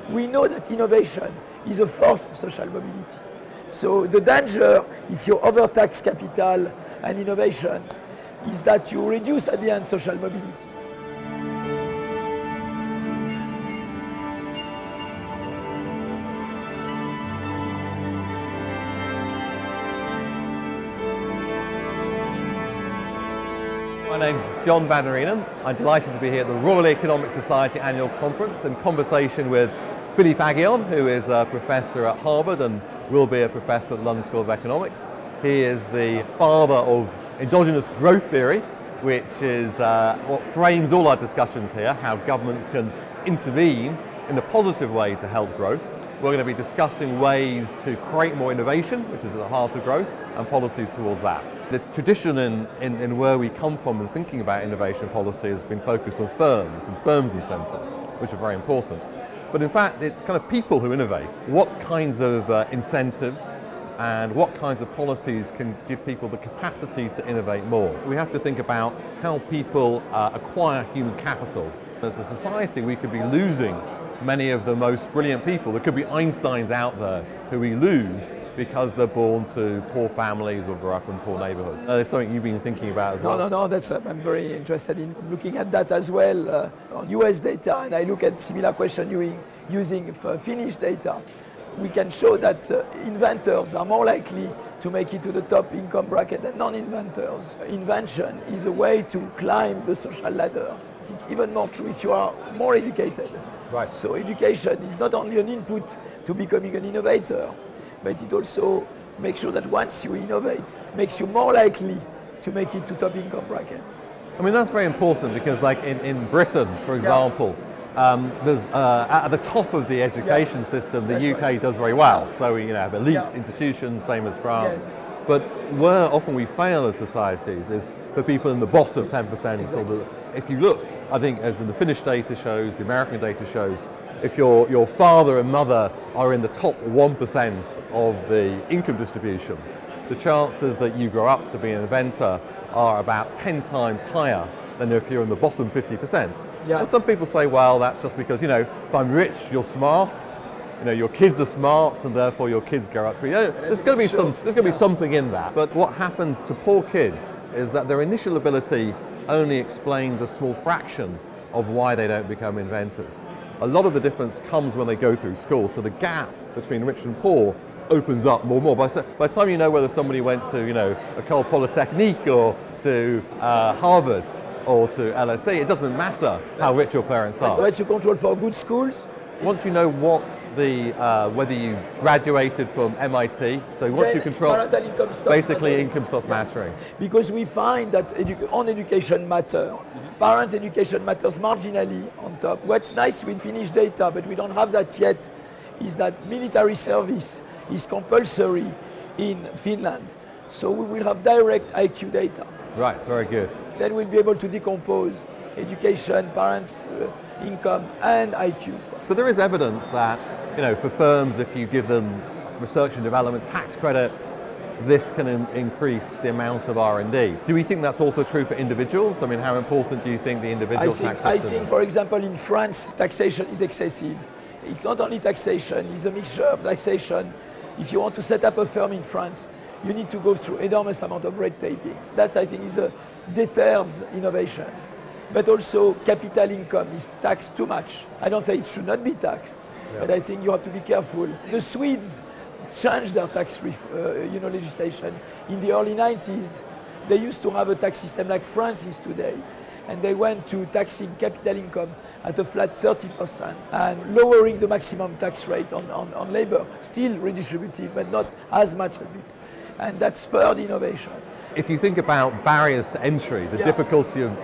We know that innovation is a force of social mobility. So the danger, if you overtax capital and innovation, is that you reduce at the end social mobility. My name's John Van Reenen. I'm delighted to be here at the Royal Economic Society annual conference in conversation with Philippe Aghion, who is a professor at Harvard and will be a professor at the London School of Economics. He is the father of endogenous growth theory, which is what frames all our discussions here, how governments can intervene in a positive way to help growth. We're going to be discussing ways to create more innovation, which is at the heart of growth, and policies towards that. The tradition in where we come from in thinking about innovation policy has been focused on firms and firms' incentives, which are very important. But in fact, it's kind of people who innovate. What kinds of incentives and what kinds of policies can give people the capacity to innovate more? We have to think about how people acquire human capital. As a society, we could be losing many of the most brilliant people. There could be Einsteins out there who we lose because they're born to poor families or grow up in poor neighborhoods. There's something you've been thinking about as well. No, that's, I'm very interested in looking at that as well on US data, and I look at similar question using Finnish data. We can show that inventors are more likely to make it to the top income bracket than non-inventors. Invention is a way to climb the social ladder. It's even more true if you are more educated. Right. So education is not only an input to becoming an innovator, but it also makes sure that once you innovate, makes you more likely to make it to top income brackets. I mean, that's very important because like in Britain, for example, there's at the top of the education system, the UK does very well. So we have elite institutions, same as France. Yes. But where often we fail as societies is for people in the bottom 10%. Exactly. So if you look, I think as the Finnish data shows, the American data shows, if your father and mother are in the top 1% of the income distribution, the chances that you grow up to be an inventor are about 10 times higher than if you're in the bottom 50%. Yeah. And some people say, well, that's just because, if I'm rich, you're smart, your kids are smart, and therefore your kids grow up to be. There's going to be something in that. But what happens to poor kids is that their initial ability only explains a small fraction of why they don't become inventors. A lot of the difference comes when they go through school. So the gap between rich and poor opens up more and more. By the time you know whether somebody went to, École Polytechnique or to Harvard or to LSE, it doesn't matter how rich your parents are. Once you control for good schools. Once you know what whether you graduated from MIT, so once you control, basically income starts mattering. Because we find that on education matter. Parents' education matters marginally on top. What's nice with Finnish data, but we don't have that yet, is that military service is compulsory in Finland. So we will have direct IQ data. Right, very good. Then we'll be able to decompose education, parents' income, and IQ. So there is evidence that, for firms, if you give them research and development tax credits, this can increase the amount of R&D. Do we think that's also true for individuals? I mean, how important do you think the individual tax system is? I think, for example, in France, taxation is excessive. It's not only taxation, it's a mixture of taxation. If you want to set up a firm in France, you need to go through enormous amount of red taping. That, I think, deters innovation. But also, capital income is taxed too much. I don't say it should not be taxed, but I think you have to be careful. The Swedes changed their tax legislation. In the early 90s, they used to have a tax system like France is today, and they went to taxing capital income at a flat 30% and lowering the maximum tax rate on labor, still redistributive, but not as much as before. And that spurred innovation. If you think about barriers to entry, the difficulty of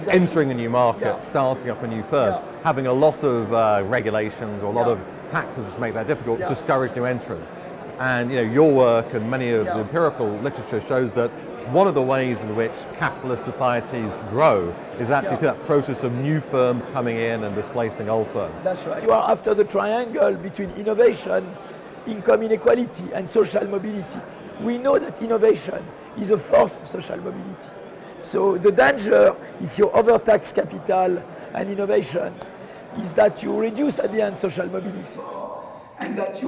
entering a new market, starting up a new firm, having a lot of regulations or a lot of taxes which make that difficult, discourage new entrants. And your work and many of the empirical literature shows that one of the ways in which capitalist societies grow is actually through that process of new firms coming in and displacing old firms. That's right. You are after the triangle between innovation, income inequality, and social mobility. We know that innovation is a force of social mobility. So the danger, if you overtax capital and innovation, is that you reduce at the end social mobility. And that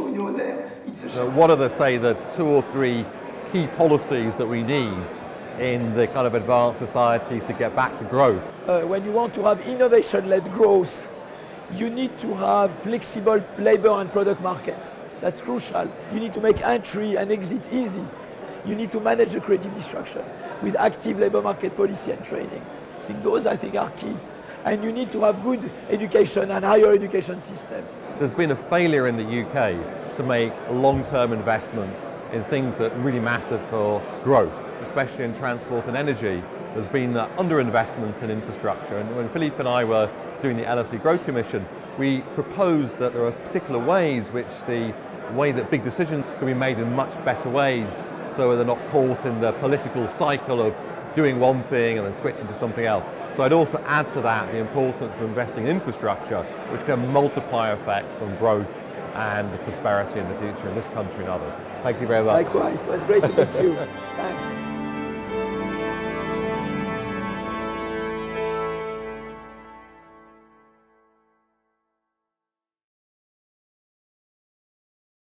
it's a So what are the 2 or 3 key policies that we need in the kind of advanced societies to get back to growth? When you want to have innovation-led growth, you need to have flexible labor and product markets. That's crucial. You need to make entry and exit easy. You need to manage the creative destruction with active labor market policy and training. Those are key. And you need to have good education and higher education system. There's been a failure in the UK to make long-term investments in things that really matter for growth, especially in transport and energy. There's been underinvestment in infrastructure, and when Philippe and I were doing the LSE Growth Commission, we proposed that there are particular ways that big decisions can be made in much better ways, so they're not caught in the political cycle of doing one thing and then switching to something else. So I'd also add to that the importance of investing in infrastructure, which can have multiplier effects on growth and prosperity in the future in this country and others. Thank you very much. Likewise, it was great to meet you. Thanks.